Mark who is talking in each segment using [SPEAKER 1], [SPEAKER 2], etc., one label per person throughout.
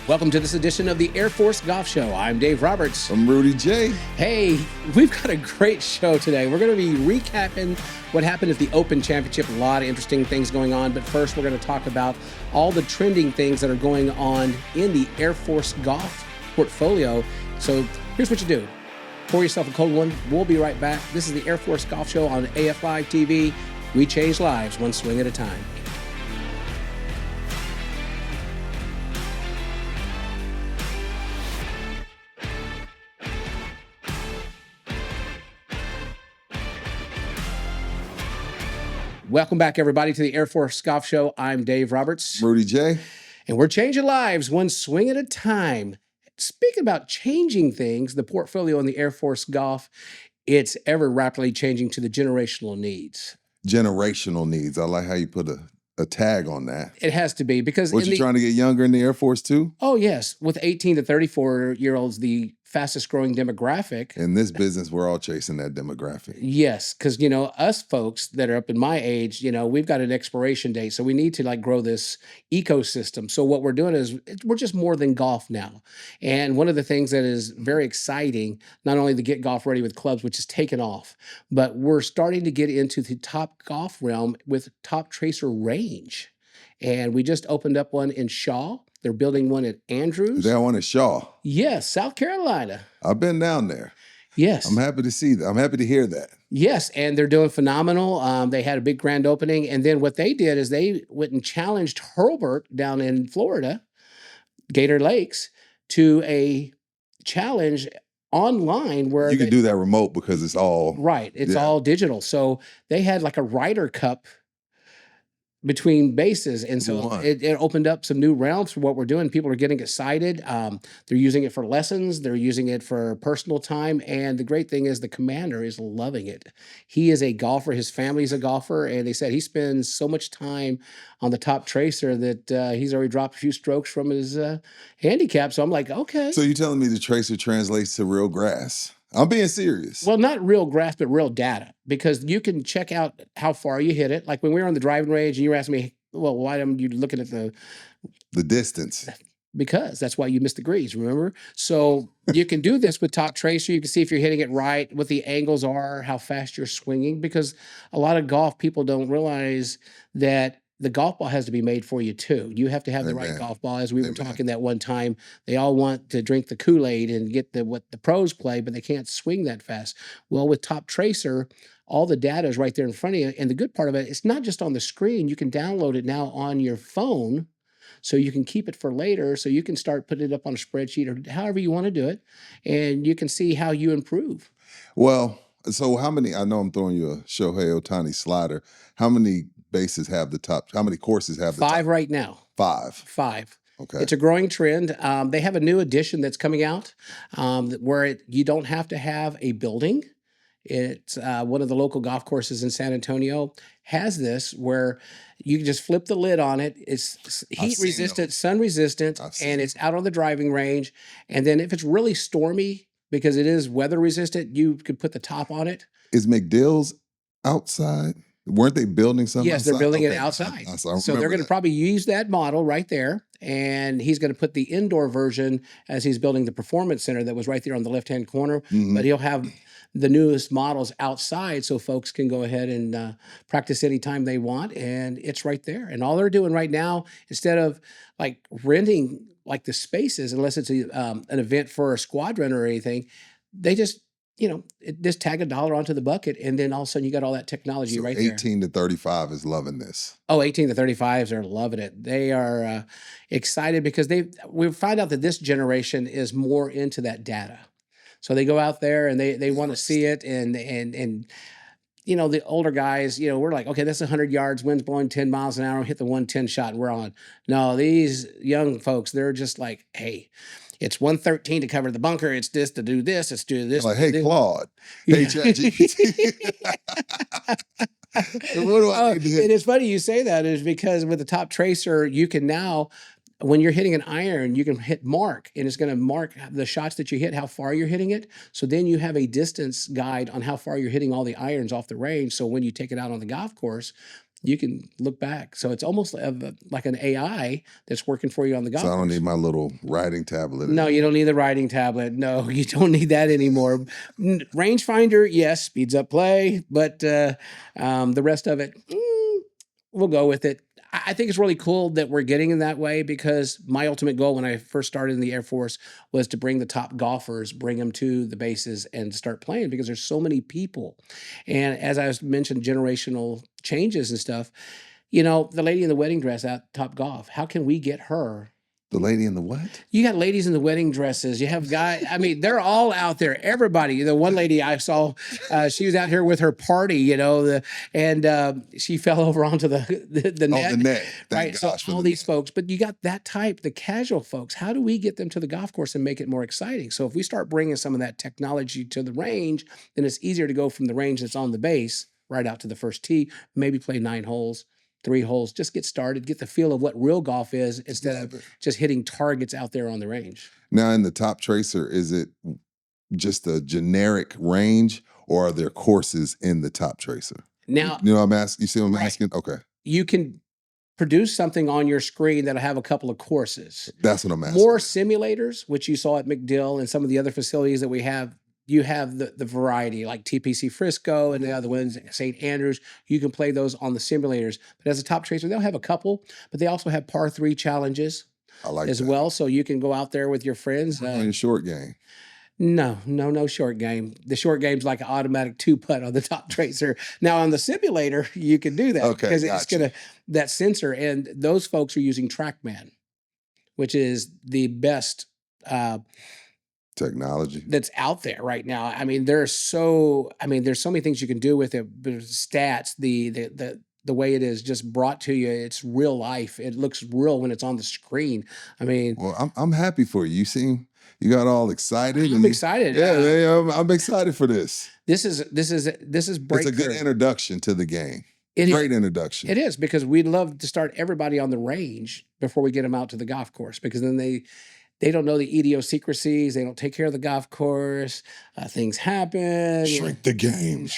[SPEAKER 1] Welcome to this edition of the Air Force Golf Show. I'm Dave Roberts.
[SPEAKER 2] I'm Rudy J.
[SPEAKER 1] Hey, we've got a great show today. We're going to be recapping what happened at the Open Championship. A lot of interesting things going on. But first, we're going to talk about all the trending things that are going on in the Air Force golf portfolio. So here's what you do. Pour yourself a cold one. We'll be right back. This is the Air Force Golf Show on AF Live TV. We change lives one swing at a time. Welcome back, everybody, to the Air Force Golf Show. I'm Dave Roberts.
[SPEAKER 2] Rudy J.
[SPEAKER 1] And we're changing lives one swing at a time. Speaking about changing things, the portfolio in the Air Force Golf, it's ever rapidly changing to the generational needs.
[SPEAKER 2] Generational needs. I like how you put a tag on that.
[SPEAKER 1] It has to be because...
[SPEAKER 2] What, you trying to get younger in the Air Force too?
[SPEAKER 1] Oh, yes. With 18 to 34-year-olds, the fastest growing demographic.
[SPEAKER 2] In this business, we're all chasing that demographic.
[SPEAKER 1] Yes, because, us folks that are up in my age, we've got an expiration date. So we need to grow this ecosystem. So what we're doing is we're just more than golf now. And one of the things that is very exciting, not only to get golf ready with clubs, which is taken off, but we're starting to get into the top golf realm with Top Tracer range. And we just opened up one in Shaw. They're building one at Andrews.
[SPEAKER 2] They have one at Shaw.
[SPEAKER 1] Yes, South Carolina.
[SPEAKER 2] I've been down there.
[SPEAKER 1] Yes.
[SPEAKER 2] I'm happy to see that. I'm happy to hear that.
[SPEAKER 1] Yes, and they're doing phenomenal. They had a big grand opening. And then what they did is they went and challenged Hurlburt down in Florida, Gator Lakes, to a challenge online where
[SPEAKER 2] you can do that remote because it's all...
[SPEAKER 1] Right. It's all digital. So they had like a Ryder Cup between bases. And so it opened up some new realms for what we're doing. People are getting excited. They're using it for lessons. They're using it for personal time. And the great thing is the commander is loving it. He is a golfer. His family's a golfer. And they said he spends so much time on the Top Tracer that he's already dropped a few strokes from his handicap. So I'm like, okay.
[SPEAKER 2] So you're telling me the Tracer translates to real grass? I'm being serious.
[SPEAKER 1] Well, not real grass, but real data, because you can check out how far you hit it. Like when we were on the driving range and you were asking me, well, why am you looking at the
[SPEAKER 2] distance?
[SPEAKER 1] Because that's why you missed the greens, remember? So you can do this with Top Tracer. You can see if you're hitting it right, what the angles are, how fast you're swinging, because a lot of golf people don't realize that the golf ball has to be made for you too. You have to have the right golf ball. As we were talking that one time, they all want to drink the Kool-Aid and get what the pros play, but they can't swing that fast. Well, with Top Tracer, all the data is right there in front of you. And the good part of it, it's not just on the screen. You can download it now on your phone, so you can keep it for later. So you can start putting it up on a spreadsheet or however you want to do it, and you can see how you improve.
[SPEAKER 2] Well, so how many? I know I'm throwing you a Shohei Ohtani slider. How many bases have the top? How many courses have the top?
[SPEAKER 1] 5 right now.
[SPEAKER 2] 5. Okay.
[SPEAKER 1] It's a growing trend. They have a new edition that's coming out where you don't have to have a building. It's one of the local golf courses in San Antonio has this where you can just flip the lid on it. It's heat resistant, sun resistant, and it's out on the driving range. And then if it's really stormy, because it is weather resistant, you could put the top on it.
[SPEAKER 2] Is McDill's outside? Weren't they building something?
[SPEAKER 1] Yes, they're building it outside. So they're going to probably use that model right there. And he's going to put the indoor version as he's building the performance center that was right there on the left-hand corner. But he'll have the newest models outside so folks can go ahead and practice anytime they want. And it's right there. And all they're doing right now, instead of renting the spaces, unless it's an event for a squadron or anything, they just just tag $1 onto the bucket, and then all of a sudden you got all that technology right there.
[SPEAKER 2] 18 to 35 is loving this.
[SPEAKER 1] Oh, 18 to 35s are loving it. They are excited because we find out that this generation is more into that data. So they go out there and they want to see it, and the older guys, we're like, okay, that's 100 yards, wind's blowing 10 miles an hour, hit the 110 shot, and we're on. No, these young folks, they're just like, hey, it's 113 to cover the bunker. It's this to do this. It's do this.
[SPEAKER 2] Like, hey, Claude. Hey, ChatGPT. What do I need to hit?
[SPEAKER 1] And it's funny you say that is because with the Top Tracer, you can now, when you're hitting an iron, you can hit mark, and it's going to mark the shots that you hit, how far you're hitting it. So then you have a distance guide on how far you're hitting all the irons off the range. So when you take it out on the golf course, you can look back. So it's almost like an AI that's working for you on the golf
[SPEAKER 2] So I don't
[SPEAKER 1] course.
[SPEAKER 2] need my little writing tablet.
[SPEAKER 1] No, you don't need the writing tablet. No, you don't need that anymore. Rangefinder, yes, speeds up play, but the rest of it, we'll go with it. I think it's really cool that we're getting in that way, because my ultimate goal when I first started in the Air Force was to bring the top golfers, bring them to the bases and start playing, because there's so many people. And as I mentioned, generational changes and stuff, the lady in the wedding dress at Top Golf, how can we get her?
[SPEAKER 2] The lady in the what?
[SPEAKER 1] You got ladies in the wedding dresses. You have guys. I mean, they're all out there. Everybody. The one lady I saw, she was out here with her party. And she fell over onto the net.
[SPEAKER 2] Oh, the net.
[SPEAKER 1] Right.
[SPEAKER 2] Thank
[SPEAKER 1] So
[SPEAKER 2] gosh for
[SPEAKER 1] all
[SPEAKER 2] the
[SPEAKER 1] these
[SPEAKER 2] net.
[SPEAKER 1] folks, but you got that type, the casual folks. How do we get them to the golf course and make it more exciting? So if we start bringing some of that technology to the range, then it's easier to go from the range that's on the base right out to the first tee. Maybe play 9 holes. 3 holes, just get started, get the feel of what real golf is, instead of just hitting targets out there on the range.
[SPEAKER 2] Now, in the Top Tracer, is it just a generic range, or are there courses in the Top Tracer?
[SPEAKER 1] Now,
[SPEAKER 2] You know what I'm asking? You see what I'm asking? Okay.
[SPEAKER 1] You can produce something on your screen that'll have a couple of courses.
[SPEAKER 2] That's what I'm asking.
[SPEAKER 1] More simulators, which you saw at McDill and some of the other facilities that we have. You have the variety, like TPC Frisco and the other ones, St. Andrews. You can play those on the simulators. But as a Top Tracer, they'll have a couple, but they also have par 3 challenges as well. So you can go out there with your friends.
[SPEAKER 2] On your short game.
[SPEAKER 1] No short game. The short game's like an automatic 2-putt on the Top Tracer. Now on the simulator, you can do that, because it's gonna, that sensor, and those folks are using TrackMan, which is the best
[SPEAKER 2] technology
[SPEAKER 1] that's out there right now. I mean, there's so many things you can do with it. But stats, the way it is just brought to you, it's real life. It looks real when it's on the screen. I mean,
[SPEAKER 2] well, I'm happy for you. You got all excited.
[SPEAKER 1] I'm excited.
[SPEAKER 2] Yeah, I'm excited for this.
[SPEAKER 1] This is breakthrough.
[SPEAKER 2] It's a good introduction to the game. Great introduction.
[SPEAKER 1] It is, because we'd love to start everybody on the range before we get them out to the golf course, because then they don't know the idiosyncrasies. They don't take care of the golf course. Things happen.
[SPEAKER 2] Shrink the game.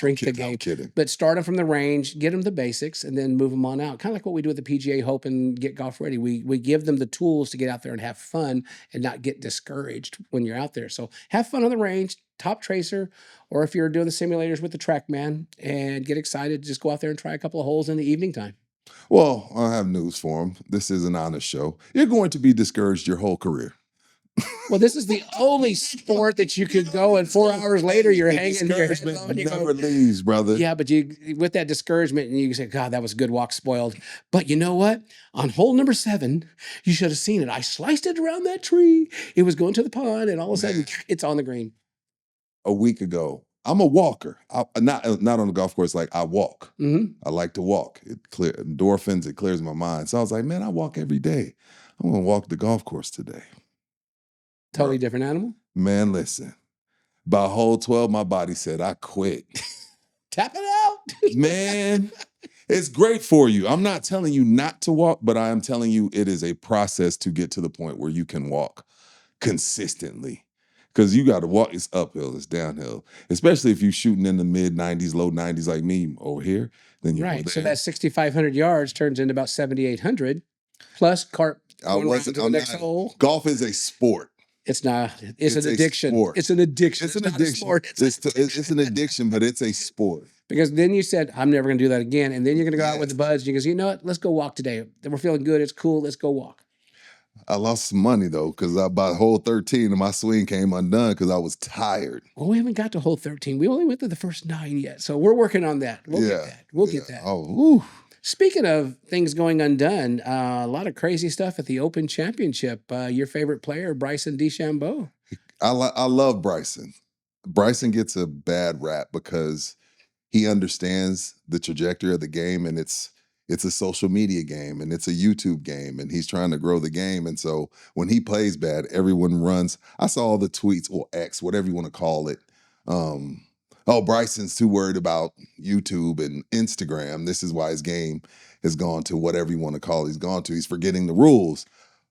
[SPEAKER 1] I'm kidding. But start them from the range, get them the basics, and then move them on out. Kind of like what we do with the PGA Hope and Get Golf Ready. We give them the tools to get out there and have fun and not get discouraged when you're out there. So have fun on the range, Top Tracer, or if you're doing the simulators with the TrackMan, and get excited, just go out there and try a couple of holes in the evening time.
[SPEAKER 2] Well, I have news for them. This is an honest show. You're going to be discouraged your whole career.
[SPEAKER 1] Well, this is the only sport that you could go, and 4 hours later you're hanging your head low, and you
[SPEAKER 2] never leaves, brother.
[SPEAKER 1] Yeah, but you, with that discouragement, and you say, God, that was a good walk, spoiled. But you know what? On hole number 7, you should have seen it. I sliced it around that tree. It was going to the pond, and all of a sudden it's on the green.
[SPEAKER 2] A week ago, I'm a walker. Not on the golf course. Like, I walk. I like to walk. It clears endorphins. It clears my mind. So I was like, man, I walk every day. I'm gonna walk the golf course today.
[SPEAKER 1] Totally different animal.
[SPEAKER 2] Man, listen. By hole 12, my body said, I quit.
[SPEAKER 1] Tap it out.
[SPEAKER 2] Man, it's great for you. I'm not telling you not to walk, but I am telling you it is a process to get to the point where you can walk consistently. Because you got to walk, it's uphill, it's downhill. Especially if you're shooting in the mid 90s, low 90s like me over here. Then you're
[SPEAKER 1] right. So that 6,500 yards turns into about 7,800 plus carp.
[SPEAKER 2] Golf is a sport.
[SPEAKER 1] It's not. It's an addiction. It's an addiction.
[SPEAKER 2] It's an addiction. It's an addiction, but it's a sport.
[SPEAKER 1] Because then you said, I'm never going to do that again. And then you're going to go out with the buds. And you go, you know what? Let's go walk today. We're feeling good. It's cool. Let's go walk.
[SPEAKER 2] I lost some money, though, because by hole 13, and my swing came undone because I was tired.
[SPEAKER 1] Well, we haven't got to hole 13. We only went to the first 9 yet. So we're working on that. We'll get that. We'll get that.
[SPEAKER 2] Oh, woo.
[SPEAKER 1] Speaking of things going undone, a lot of crazy stuff at the Open Championship. Your favorite player, Bryson DeChambeau.
[SPEAKER 2] I love Bryson. Bryson gets a bad rap because he understands the trajectory of the game, and it's a social media game, and it's a YouTube game, and he's trying to grow the game. And so when he plays bad, everyone runs. I saw all the tweets, or X, whatever you want to call it. Oh, Bryson's too worried about YouTube and Instagram. This is why his game has gone to whatever you want to call it. He's gone to. He's forgetting the rules.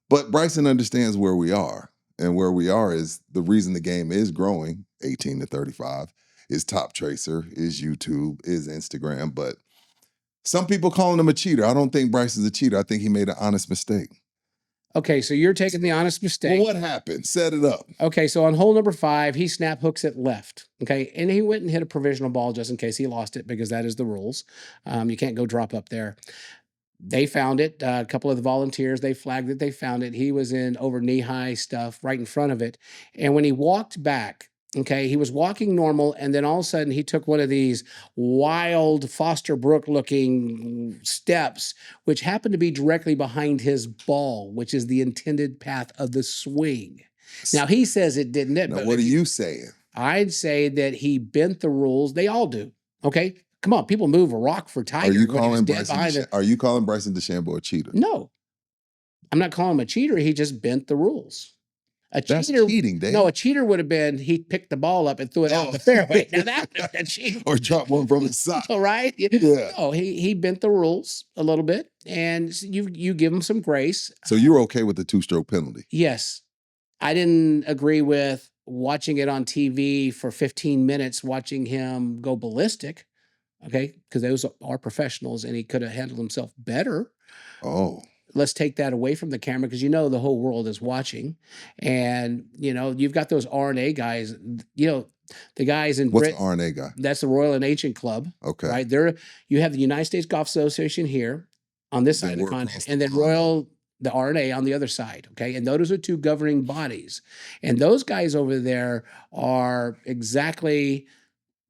[SPEAKER 2] But Bryson understands where we are. And where we are is the reason the game is growing, 18 to 35, is Top Tracer, is YouTube, is Instagram. But Some people calling him a cheater. I don't think Bryce is a cheater. I think he made an honest mistake.
[SPEAKER 1] Okay, so you're taking the honest mistake.
[SPEAKER 2] Well, what happened? Set it up.
[SPEAKER 1] Okay, so on hole number 5, he snap hooks it left. Okay, and he went and hit a provisional ball just in case he lost it because that is the rules. You can't go drop up there. They found it. A couple of the volunteers, they flagged it. They found it. He was in over knee-high stuff right in front of it. And when he walked back, okay, he was walking normal, and then all of a sudden he took one of these wild Foster Brook-looking steps, which happened to be directly behind his ball, which is the intended path of the swing. Now, he says it didn't.
[SPEAKER 2] Now, what are you saying?
[SPEAKER 1] I'd say that he bent the rules. They all do, okay? Come on, people move a rock for Tiger.
[SPEAKER 2] Are you
[SPEAKER 1] when he was
[SPEAKER 2] calling
[SPEAKER 1] dead behind it.
[SPEAKER 2] Are you calling Bryson DeChambeau a cheater?
[SPEAKER 1] No, I'm not calling him a cheater. He just bent the rules.
[SPEAKER 2] That's cheating, Dave.
[SPEAKER 1] No, a cheater would have been he picked the ball up and threw it out the fairway. Now that would have been cheating.
[SPEAKER 2] Or dropped one from his sock.
[SPEAKER 1] All right.
[SPEAKER 2] Yeah.
[SPEAKER 1] No, he bent the rules a little bit, and you give him some grace.
[SPEAKER 2] So you're okay with the 2-stroke penalty?
[SPEAKER 1] Yes. I didn't agree with watching it on TV for 15 minutes, watching him go ballistic. Okay, because those are professionals, and he could have handled himself better.
[SPEAKER 2] Oh.
[SPEAKER 1] Let's take that away from the camera because the whole world is watching. And, you've got those RNA guys, the guys in
[SPEAKER 2] What's the RNA guy?
[SPEAKER 1] That's the Royal and Ancient Club.
[SPEAKER 2] Okay.
[SPEAKER 1] Right? You have the United States Golf Association here on this side of the continent, and then the RNA on the other side. Okay. And those are 2 governing bodies. And those guys over there are exactly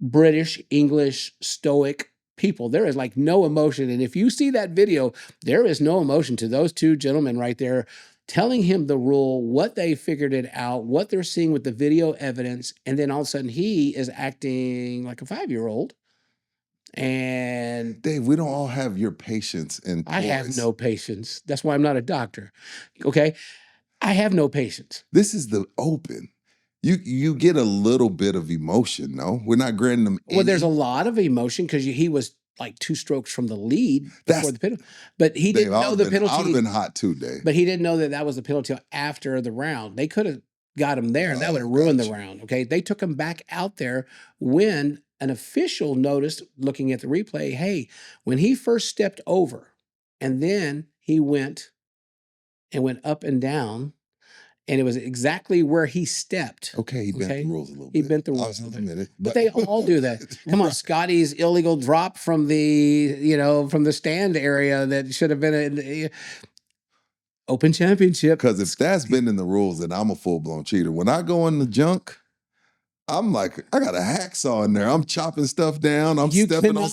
[SPEAKER 1] British, English, stoic people. There is like no emotion. And if you see that video, there is no emotion to those 2 gentlemen right there telling him the rule, what they figured it out, what they're seeing with the video evidence. And then all of a sudden he is acting like a 5-year-old. And
[SPEAKER 2] Dave, we don't all have your patience and
[SPEAKER 1] I have no patience. That's why I'm not a doctor. Okay. I have no patience.
[SPEAKER 2] This is the Open. You get a little bit of emotion, no? We're not granting them any.
[SPEAKER 1] Well, there's a lot of emotion because he was like 2 strokes from the lead before the penalty. But he didn't know the penalty.
[SPEAKER 2] I would have been hot too, Dave.
[SPEAKER 1] But he didn't know that was the penalty after the round. They could have got him there, and that would have ruined the round. Okay, they took him back out there when an official noticed, looking at the replay, hey, when he first stepped over, and then he went up and down. And it was exactly where he stepped.
[SPEAKER 2] Okay, he bent the rules a little bit.
[SPEAKER 1] He bent the rules
[SPEAKER 2] a little bit.
[SPEAKER 1] But they all do that. Come on, Scotty's illegal drop from the stand area that should have been an Open Championship.
[SPEAKER 2] Because if that's bending the rules, then I'm a full-blown cheater. When I go in the junk, I'm like, I got a hacksaw in there. I'm chopping stuff down. I'm stepping on.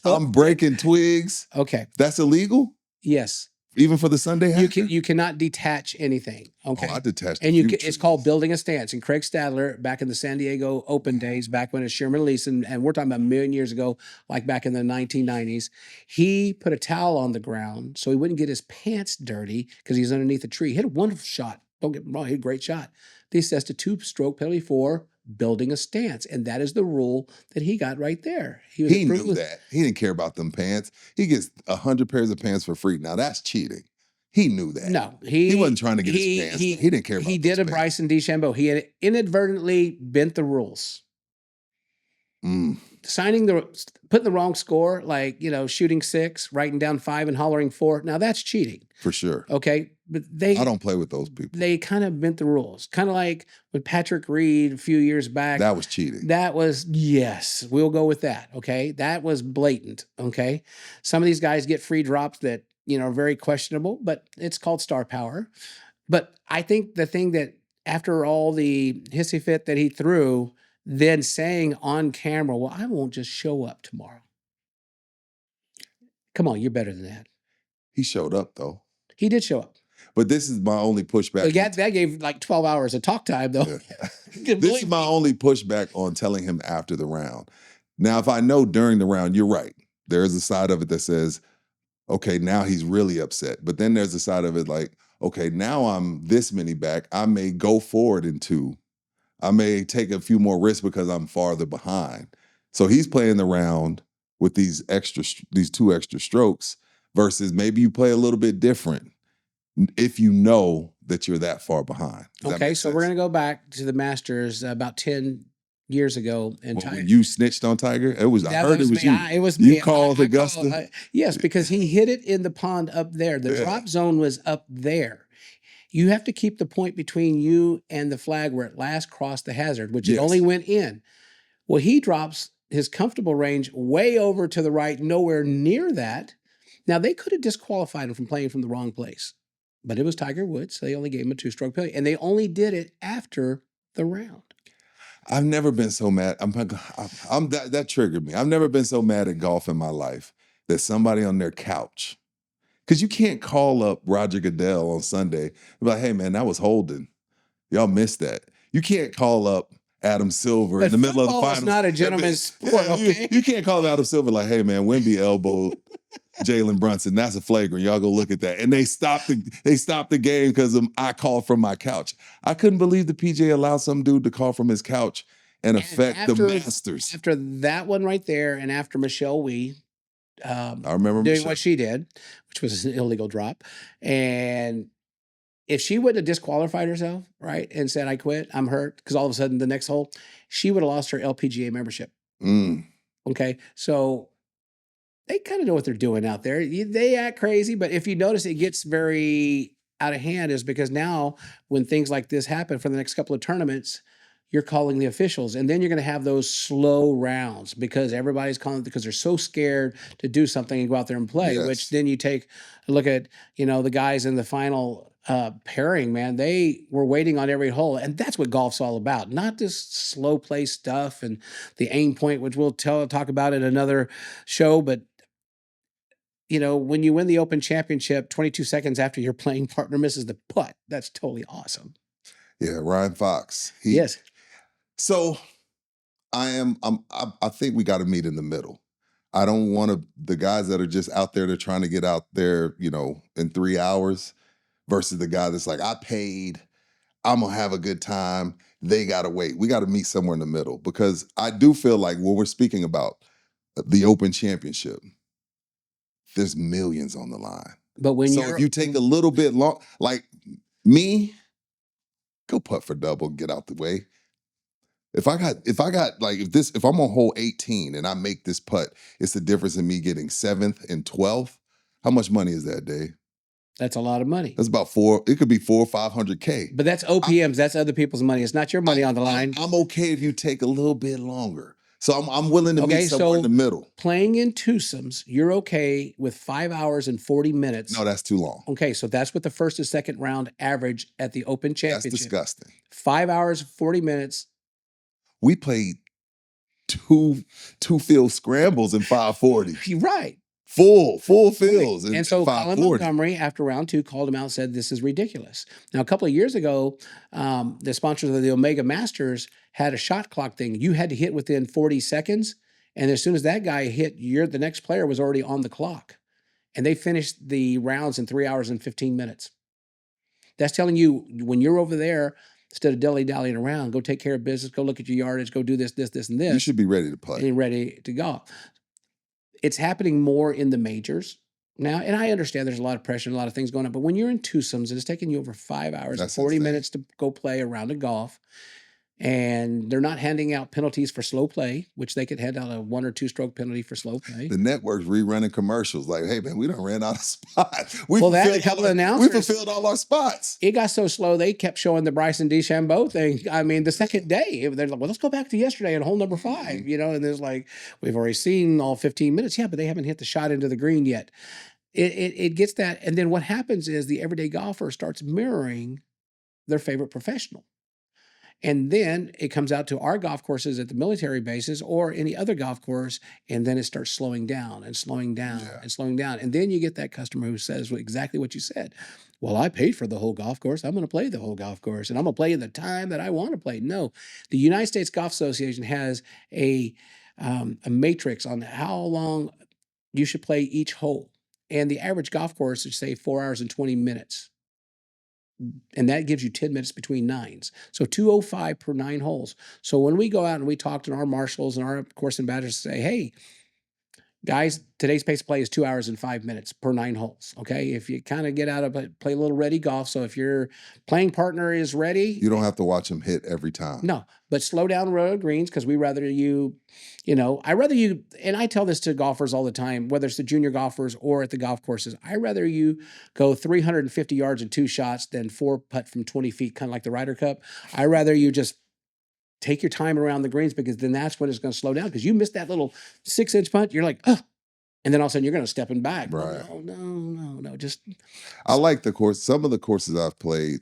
[SPEAKER 2] I'm breaking twigs.
[SPEAKER 1] Okay.
[SPEAKER 2] That's illegal?
[SPEAKER 1] Yes.
[SPEAKER 2] Even for the Sunday hacker?
[SPEAKER 1] You cannot detach anything. Okay.
[SPEAKER 2] Oh, I detached.
[SPEAKER 1] And it's called building a stance. And Craig Stadler, back in the San Diego Open days, back when it's Sherman Leeson, and we're talking about a million years ago, like back in the 1990s, he put a towel on the ground so he wouldn't get his pants dirty because he's underneath a tree. He hit a wonderful shot. Don't get me wrong, he hit a great shot. They assessed a 2-stroke penalty for building a stance. And that is the rule that he got right there.
[SPEAKER 2] He knew that. He didn't care about them pants. He gets 100 pairs of pants for free. Now that's cheating. He knew that.
[SPEAKER 1] No,
[SPEAKER 2] he wasn't trying to get his pants. He didn't care about
[SPEAKER 1] He did a Bryson DeChambeau. He had inadvertently bent the rules. Putting the wrong score, like, shooting 6, writing down 5 and hollering 4. Now that's cheating.
[SPEAKER 2] For sure.
[SPEAKER 1] Okay. But I
[SPEAKER 2] don't play with those people.
[SPEAKER 1] They kind of bent the rules. Kind of like with Patrick Reed a few years back.
[SPEAKER 2] That was cheating.
[SPEAKER 1] That was, yes, we'll go with that. Okay. That was blatant. Okay. Some of these guys get free drops that, are very questionable, but it's called star power. But I think the thing that after all the hissy fit that he threw, then saying on camera, well, I won't just show up tomorrow. Come on, you're better than that.
[SPEAKER 2] He showed up, though.
[SPEAKER 1] He did show up.
[SPEAKER 2] But this is my only pushback.
[SPEAKER 1] That gave like 12 hours of talk time, though.
[SPEAKER 2] Yeah. This is my only pushback on telling him after the round. Now, if I know during the round, you're right. There is a side of it that says, okay, now he's really upset. But then there's a side of it like, okay, now I'm this many back. I may go forward in 2. I may take a few more risks because I'm farther behind. So he's playing the round with these 2 extra strokes versus maybe you play a little bit different if you know that you're that far behind.
[SPEAKER 1] Okay, so we're going to go back to the Masters about 10 years ago, and
[SPEAKER 2] Well,
[SPEAKER 1] Tiger.
[SPEAKER 2] when you snitched on Tiger, I
[SPEAKER 1] That
[SPEAKER 2] heard it was
[SPEAKER 1] me.
[SPEAKER 2] you.
[SPEAKER 1] It was
[SPEAKER 2] You
[SPEAKER 1] me.
[SPEAKER 2] called
[SPEAKER 1] I
[SPEAKER 2] Augusta.
[SPEAKER 1] yes, because he hit it in the pond up there. The
[SPEAKER 2] Yeah.
[SPEAKER 1] drop zone was up there. You have to keep the point between you and the flag where it last crossed the hazard, which it only
[SPEAKER 2] Yes.
[SPEAKER 1] went in. Well, he drops his comfortable range way over to the right, nowhere near that. Now, they could have disqualified him from playing from the wrong place, but it was Tiger Woods. So they only gave him a 2-stroke penalty, and they only did it after the round.
[SPEAKER 2] I've never been so mad. I'm that triggered me. I've never been so mad at golf in my life that somebody on their couch, because you can't call up Roger Goodell on Sunday and be like, "Hey man, that was holding. Y'all missed that." You can't call up Adam Silver
[SPEAKER 1] But
[SPEAKER 2] in the middle of the
[SPEAKER 1] football is
[SPEAKER 2] finals.
[SPEAKER 1] not a gentleman's sport, okay?
[SPEAKER 2] You can't call Adam Silver like, "Hey man, Wemby elbowed Jalen Brunson. That's a flagrant. Y'all go look at that." And they stopped the game because I called from my couch. I couldn't believe the PGA allowed some dude to call from his couch and affect the Masters.
[SPEAKER 1] After that one right there, and after Michelle Wee
[SPEAKER 2] I remember
[SPEAKER 1] doing
[SPEAKER 2] Michelle.
[SPEAKER 1] what she did, which was an illegal drop, and if she wouldn't have disqualified herself, right, and said, "I quit, I'm hurt," because all of a sudden the next hole, she would have lost her LPGA membership.
[SPEAKER 2] Mm.
[SPEAKER 1] Okay, so they kind of know what they're doing out there. They act crazy, but if you notice, it gets very out of hand, is because now when things like this happen for the next couple of tournaments, you're calling the officials, and then you're going to have those slow rounds because everybody's calling because they're so scared to do something and go out there and play.
[SPEAKER 2] Yes.
[SPEAKER 1] Which then you take a look at, the guys in the final pairing, man. They were waiting on every hole, and that's what golf's all about. Not this slow play stuff and the aim point, which we'll talk about in another show, but when you win the Open Championship 22 seconds after your playing partner misses the putt, that's totally awesome.
[SPEAKER 2] Yeah, Ryan Fox.
[SPEAKER 1] Yes.
[SPEAKER 2] So I think we got to meet in the middle. I don't want the guys that are just out there, they're trying to get out there, in 3 hours versus the guy that's like, I paid, I'm going to have a good time. They got to wait. We got to meet somewhere in the middle, because I do feel like when we're speaking about the Open Championship, there's millions on the line.
[SPEAKER 1] But
[SPEAKER 2] if you take a little bit long, like me, go putt for double, get out the way. If I'm on hole 18 and I make this putt, it's the difference in me getting 7th and 12th. How much money is that, Dave?
[SPEAKER 1] That's a lot of money.
[SPEAKER 2] That's about it could be $400,000 or $500,000.
[SPEAKER 1] But that's OPMs. That's other people's money. It's not your money on the line.
[SPEAKER 2] I'm okay if you take a little bit longer. So I'm willing to meet somewhere in the middle.
[SPEAKER 1] Playing in twosomes, you're okay with 5 hours and 40 minutes.
[SPEAKER 2] No, that's too long.
[SPEAKER 1] Okay, so that's what the first and second round average at the Open Championship.
[SPEAKER 2] That's disgusting.
[SPEAKER 1] 5 hours, 40 minutes.
[SPEAKER 2] We played two field scrambles in 540.
[SPEAKER 1] You're right.
[SPEAKER 2] Full fields.
[SPEAKER 1] And so Colin Montgomery, after round 2, called him out and said, this is ridiculous. Now, a couple of years ago, the sponsors of the Omega Masters had a shot clock thing. You had to hit within 40 seconds. And as soon as that guy hit, the next player was already on the clock. And they finished the rounds in 3 hours and 15 minutes. That's telling you, when you're over there, instead of dilly-dallying around, go take care of business, go look at your yardage, go do this, and this.
[SPEAKER 2] You should be ready to play.
[SPEAKER 1] And ready to go. It's happening more in the majors now, and I understand there's a lot of pressure and a lot of things going on, but when you're in twosomes and it's taking you over 5 hours and 40 minutes to go play a round of golf, and they're not handing out penalties for slow play, which they could hand out a 1 or 2 stroke penalty for slow play.
[SPEAKER 2] The network's rerunning commercials like, hey, man, we done ran out of spots.
[SPEAKER 1] We
[SPEAKER 2] fulfilled all our spots.
[SPEAKER 1] It got so slow, they kept showing the Bryson DeChambeau thing. I mean, the second day, they're like, well, let's go back to yesterday at hole number 5, and there's like, we've already seen all 15 minutes. Yeah, but they haven't hit the shot into the green yet. It gets that. And then what happens is the everyday golfer starts mirroring their favorite professional. And then it comes out to our golf courses at the military bases or any other golf course, and then it starts slowing down and slowing down and slowing down. And then you get that customer who says exactly what you said. Well, I paid for the whole golf course. I'm going to play the whole golf course, and I'm going to play in the time that I want to play. No, the United States Golf Association has a matrix on how long you should play each hole. And the average golf course is, say, 4 hours and 20 minutes. And that gives you 10 minutes between nines. So 205 per 9 holes. So when we go out and we talk to our marshals and our course ambassadors, say, hey, Guys, today's pace of play is 2 hours and 5 minutes per 9 holes. Okay. If you kind of get out of it, play a little ready golf. So if your playing partner is ready,
[SPEAKER 2] You don't have to watch him hit every time.
[SPEAKER 1] no, but slow down road greens because I rather you, and I tell this to golfers all the time, whether it's the junior golfers or at the golf courses, I rather you go 350 yards and 2 shots than 4 putt from 20 feet, kind of like the Ryder Cup. I rather you just take your time around the greens because then that's when it's going to slow down because you missed that little 6-inch putt. You're like, oh, and then all of a sudden you're going to step in back.
[SPEAKER 2] Right.
[SPEAKER 1] Oh, no. Just
[SPEAKER 2] I like the course. Some of the courses I've played,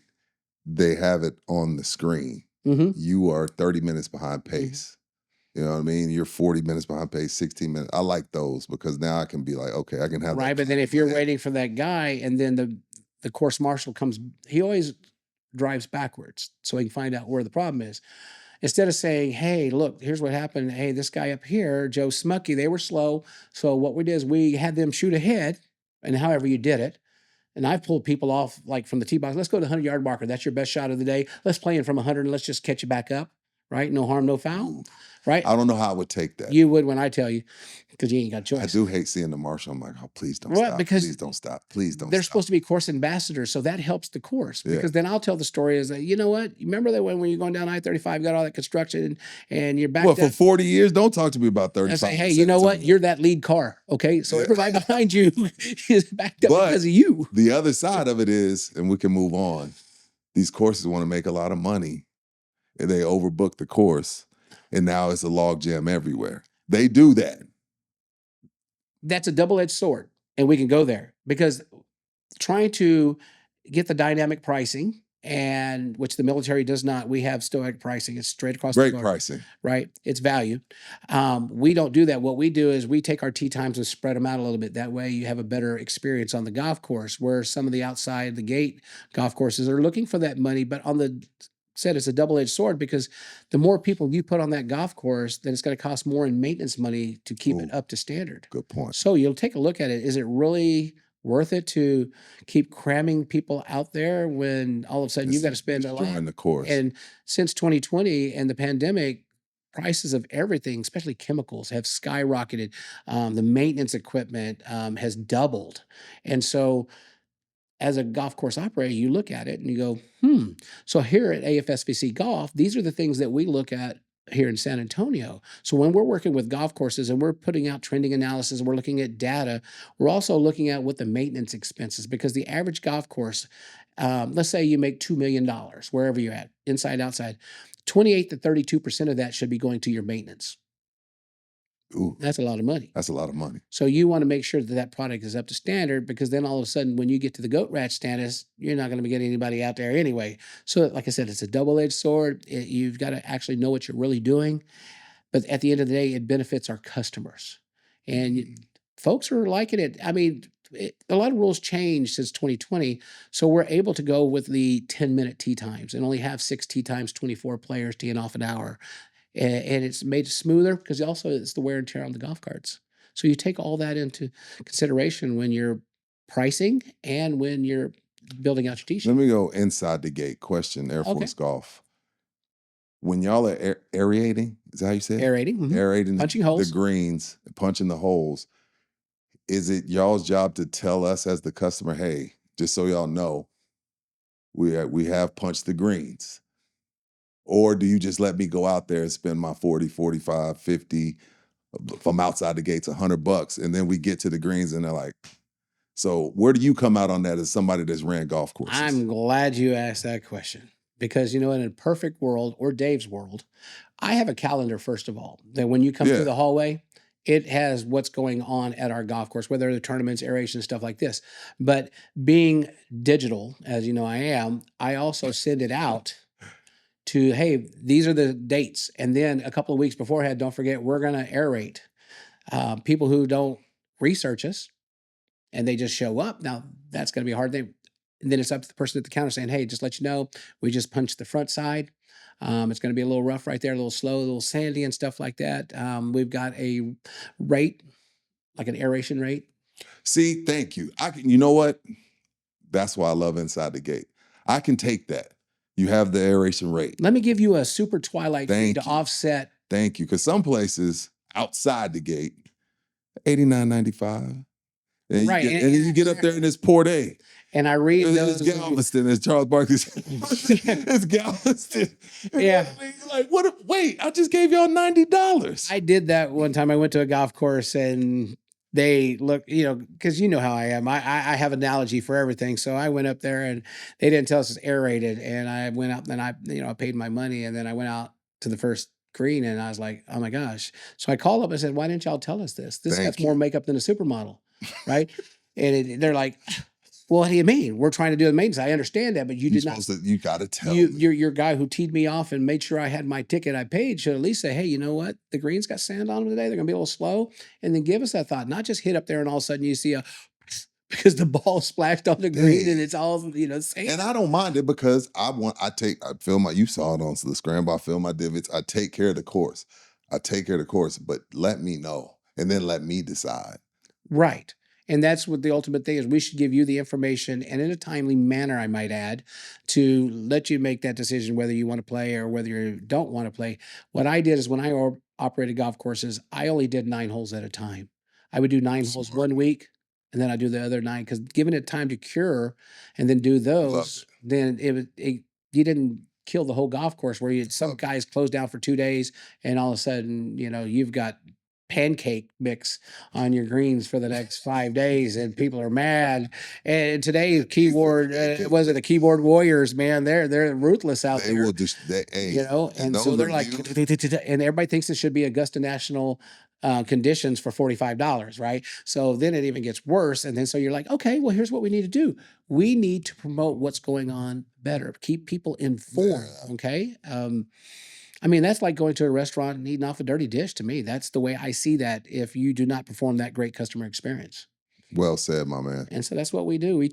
[SPEAKER 2] they have it on the screen.
[SPEAKER 1] mm-hmm.
[SPEAKER 2] You are 30 minutes behind pace. You know what I mean? You're 40 minutes behind pace, 16 minutes. I like those because now I can be like, okay, I can have
[SPEAKER 1] right. But then if you're waiting for that guy and then the course marshal comes, he always drives backwards so he can find out where the problem is. Instead of saying, hey, look, here's what happened. Hey, this guy up here, Joe Smucky, they were slow. So what we did is we had them shoot ahead, and however you did it. And I've pulled people off like from the tee box. Let's go to the 100-yard marker. That's your best shot of the day. Let's play in from 100 and let's just catch you back up. Right? No harm, no foul. Right?
[SPEAKER 2] I don't know how I would take that.
[SPEAKER 1] You would when I tell you, because you ain't got a choice.
[SPEAKER 2] I do hate seeing the marshal. I'm like, oh, please don't stop.
[SPEAKER 1] Because
[SPEAKER 2] please don't stop. Please don't
[SPEAKER 1] they're
[SPEAKER 2] stop.
[SPEAKER 1] supposed to be course ambassadors, so that helps the course. Because then I'll tell the story is that, you know what? You remember that when you're going down I-35, got all that construction and you're back.
[SPEAKER 2] Well, for 40 years, don't talk to me about 35.
[SPEAKER 1] I say, hey, you know what? You're that lead car. Okay. So everybody behind you is backed up because of you.
[SPEAKER 2] The other side of it is, and we can move on, these courses want to make a lot of money and they overbook the course. And now it's a log jam everywhere. They do that.
[SPEAKER 1] That's a double-edged sword. And we can go there because trying to get the dynamic pricing, and which the military does not. We have stoic pricing. It's straight across the board.
[SPEAKER 2] Great pricing.
[SPEAKER 1] Right? It's value. We don't do that. What we do is we take our tee times and spread them out a little bit. That way you have a better experience on the golf course, where some of the outside the gate golf courses are looking for that money. But on the said, it's a double-edged sword because the more people you put on that golf course, then it's going to cost more in maintenance money to keep it up to standard.
[SPEAKER 2] Good point.
[SPEAKER 1] So you'll take a look at it. Is it really worth it to keep cramming people out there when all of a sudden you've got to spend a lot?
[SPEAKER 2] The course.
[SPEAKER 1] And since 2020 and the pandemic, prices of everything, especially chemicals, have skyrocketed. The maintenance equipment has doubled. And so as a golf course operator, you look at it and you go, So here at AFSVC Golf, these are the things that we look at here in San Antonio. So when we're working with golf courses and we're putting out trending analysis and we're looking at data, we're also looking at what the maintenance expenses, because the average golf course, let's say you make $2 million, wherever you're at, inside, outside, 28 to 32% of that should be going to your maintenance.
[SPEAKER 2] Ooh,
[SPEAKER 1] that's a lot of money.
[SPEAKER 2] That's a lot of money.
[SPEAKER 1] So you want to make sure that that product is up to standard, because then all of a sudden when you get to the goat rat status, you're not going to be getting anybody out there anyway. So like I said, it's a double-edged sword. You've got to actually know what you're really doing. But at the end of the day, it benefits our customers. And folks are liking it. I mean, a lot of rules changed since 2020. So we're able to go with the 10-minute tee times and only have 6 tee times, 24 players teeing off an hour. And it's made it smoother because also it's the wear and tear on the golf carts. So you take all that into consideration when you're pricing and when you're building out your tee sheet.
[SPEAKER 2] Let me go inside the gate. Question, Air Force Golf. When y'all are aerating, is that how you say it?
[SPEAKER 1] Aerating.
[SPEAKER 2] Aerating
[SPEAKER 1] punching holes.
[SPEAKER 2] The greens, punching the holes. Is it y'all's job to tell us as the customer, hey, just so y'all know, we have punched the greens? Or do you just let me go out there and spend my 40, 45, 50 from outside the gates, $100, and then we get to the greens and they're like, so where do you come out on that as somebody that's ran golf courses?
[SPEAKER 1] I'm glad you asked that question, because, in a perfect world, or Dave's world, I have a calendar, first of all, that when you come through the hallway, it has what's going on at our golf course, whether they're tournaments, aeration, stuff like this. But being digital, as you know I am, I also send it out to, hey, these are the dates. And then a couple of weeks beforehand, don't forget, we're going to aerate. People who don't research us and they just show up, now that's going to be a hard thing. And then it's up to the person at the counter saying, hey, just let you know, we just punched the front side. It's going to be a little rough right there, a little slow, a little sandy and stuff like that. We've got a rate, like an aeration rate.
[SPEAKER 2] See, thank you. You know what? That's why I love Inside the Gate. I can take that. You have the aeration rate.
[SPEAKER 1] Let me give you a super twilight fee to offset.
[SPEAKER 2] Thank you. Because some places outside the gate, $89.95. And
[SPEAKER 1] Right,
[SPEAKER 2] you get up there and it's poor day.
[SPEAKER 1] and I read
[SPEAKER 2] It's
[SPEAKER 1] those.
[SPEAKER 2] Galveston, as Charles Barkley said. It's Galveston.
[SPEAKER 1] Yeah.
[SPEAKER 2] Like, what? Wait, I just gave y'all $90.
[SPEAKER 1] I did that one time. I went to a golf course and they look, because you know how I am. I have an analogy for everything. So I went up there and they didn't tell us it's aerated. And I went up and I paid my money. And then I went out to the first green and I was like, oh my gosh. So I called up and said, why didn't y'all tell us this? This
[SPEAKER 2] Thank
[SPEAKER 1] has more makeup than a supermodel. Right. And they're like, well, what do you mean? We're trying to do the maintenance. I understand that, but you did not.
[SPEAKER 2] You got to tell me.
[SPEAKER 1] Your guy who teed me off and made sure I had my ticket I paid should at least say, hey, you know what? The greens got sand on them today. They're going to be a little slow. And then give us that thought, not just hit up there and all of a sudden you see because the ball splashed on the green and it's all, sand.
[SPEAKER 2] And I don't mind it because I film you saw it on the scramble, I film my divots. I take care of the course. But let me know and then let me decide.
[SPEAKER 1] Right. And that's what the ultimate thing is. We should give you the information and in a timely manner, I might add, to let you make that decision whether you want to play or whether you don't want to play. What I did is when I operated golf courses, I only did 9 holes at a time. I would do 9 holes one week and then I do the other 9 because giving it time to cure and then do those, then you didn't kill the whole golf course where some guys close down for 2 days and all of a sudden, you've got pancake mix on your greens for the next 5 days and people are mad. And today keyboard was it the keyboard warriors, man, they're ruthless out there.
[SPEAKER 2] Will just
[SPEAKER 1] and so they're like and everybody thinks it should be Augusta National conditions for $45, right? So then it even gets worse. And then so you're like, okay, well, here's what we need to do. We need to promote what's going on better, keep people informed. Okay. That's like going to a restaurant and eating off a dirty dish to me. That's the way I see that if you do not perform that great customer experience.
[SPEAKER 2] Well said, my man.
[SPEAKER 1] And so that's what we do. We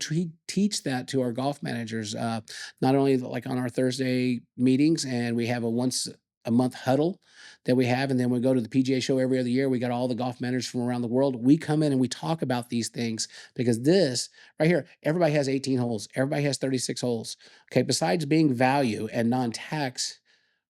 [SPEAKER 1] teach that to our golf managers, not only like on our Thursday meetings, and we have a once a month huddle that we have, and then we go to the PGA show every other year. We got all the golf managers from around the world. We come in and we talk about these things because this right here, everybody has 18 holes. Everybody has 36 holes. Okay, besides being value and non-tax,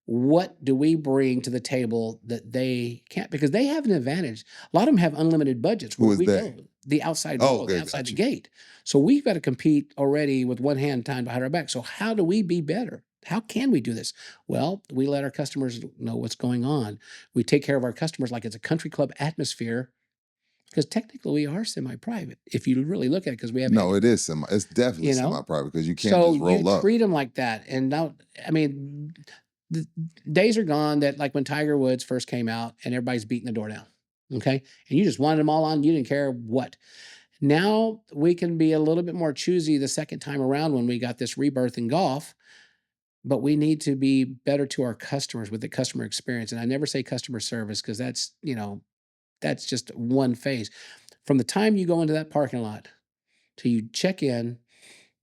[SPEAKER 1] what do we bring to the table that they can't? Because they have an advantage. A lot of them have unlimited budgets.
[SPEAKER 2] Who is that?
[SPEAKER 1] Go, the outside door, the outside the gate. So we've got to compete already with one hand tied behind our back. So how do we be better? How can we do this? Well, we let our customers know what's going on. We take care of our customers like it's a country club atmosphere. Because technically we are semi-private, if you really look at it. Because we have
[SPEAKER 2] it is it's definitely semi-private because you can't just roll up.
[SPEAKER 1] Treat them like that, and now the days are gone that like when Tiger Woods first came out and everybody's beating the door down, okay? And you just wanted them all on, you didn't care what. Now we can be a little bit more choosy the second time around when we got this rebirth in golf, but we need to be better to our customers with the customer experience. And I never say customer service because that's just one phase. From the time you go into that parking lot till you check in,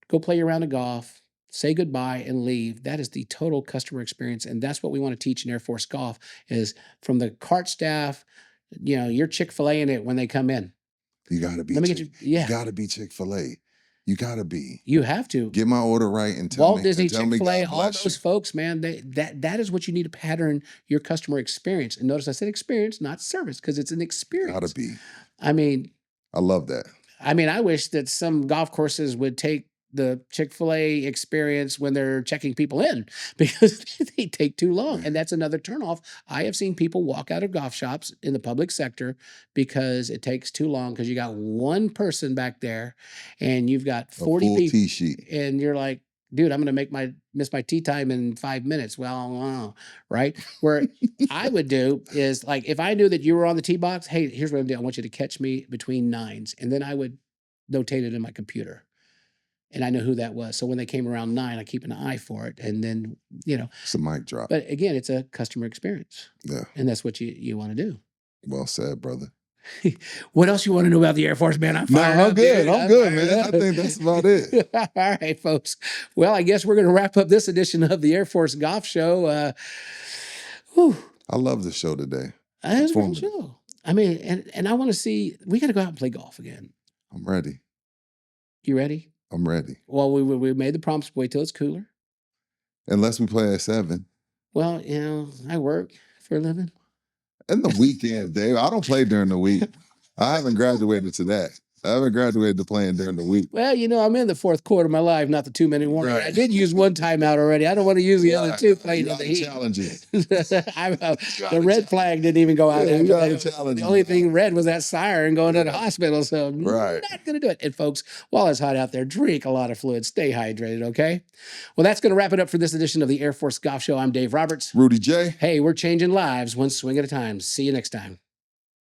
[SPEAKER 1] go play your round of golf, say goodbye and leave. That is the total customer experience. And that's what we want to teach in Air Force Golf is from the cart staff, you're Chick-fil-A-ing it when they come in.
[SPEAKER 2] You got to be. You got to be Chick-fil-A. You got to be.
[SPEAKER 1] You have to.
[SPEAKER 2] Get my order right and tell
[SPEAKER 1] Walt Disney, Chick-fil-A, all those
[SPEAKER 2] you.
[SPEAKER 1] folks, man, that is what you need to pattern your customer experience. And notice I said experience, not service, because it's an experience.
[SPEAKER 2] Got to be.
[SPEAKER 1] I
[SPEAKER 2] love that.
[SPEAKER 1] I wish that some golf courses would take the Chick-fil-A experience when they're checking people in because they take too long. And that's another turnoff. I have seen people walk out of golf shops in the public sector because it takes too long because you got one person back there and you've got 40 people.
[SPEAKER 2] Tee sheet.
[SPEAKER 1] And you're like, dude, I'm going to miss my tee time in 5 minutes. Well, right? Where I would do is like, if I knew that you were on the tee box, hey, here's what I'm doing. I want you to catch me between 9s. And then I would notate it in my computer. And I know who that was. So when they came around 9, I keep an eye for it. And then,
[SPEAKER 2] it's a mic drop.
[SPEAKER 1] But again, it's a customer experience.
[SPEAKER 2] Yeah.
[SPEAKER 1] And that's what you want to do.
[SPEAKER 2] Well said, brother.
[SPEAKER 1] What else you want to know about the Air Force, man?
[SPEAKER 2] I'm good. I'm good, man. I think that's about it.
[SPEAKER 1] All right, folks. Well, I guess we're going to wrap up this edition of the Air Force Golf Show.
[SPEAKER 2] I love the show today.
[SPEAKER 1] It was a great show. And I want to see, we got to go out and play golf again.
[SPEAKER 2] I'm ready.
[SPEAKER 1] You ready?
[SPEAKER 2] I'm ready.
[SPEAKER 1] Well, we made the promise, wait till it's cooler.
[SPEAKER 2] Unless we play at 7.
[SPEAKER 1] Well, I work for a living.
[SPEAKER 2] And the weekend, Dave. I don't play during the week. I haven't graduated to that. I haven't graduated to playing during the week.
[SPEAKER 1] Well, I'm in the fourth quarter of my life, not the 2-minute warning.
[SPEAKER 2] Right.
[SPEAKER 1] I did use one timeout already. I don't want to use the other two playing in the heat.
[SPEAKER 2] Challenges.
[SPEAKER 1] The red flag didn't even go out.
[SPEAKER 2] Yeah, you gotta
[SPEAKER 1] After that.
[SPEAKER 2] challenge
[SPEAKER 1] The only
[SPEAKER 2] me.
[SPEAKER 1] thing red was that siren going to the hospital. So I'm
[SPEAKER 2] Right.
[SPEAKER 1] not going to do it. And folks, while it's hot out there, drink a lot of fluid. Stay hydrated, okay? Well, that's going to wrap it up for this edition of the Air Force Golf Show. I'm Dave Roberts.
[SPEAKER 2] Rudy J.
[SPEAKER 1] Hey, we're changing lives one swing at a time. See you next time.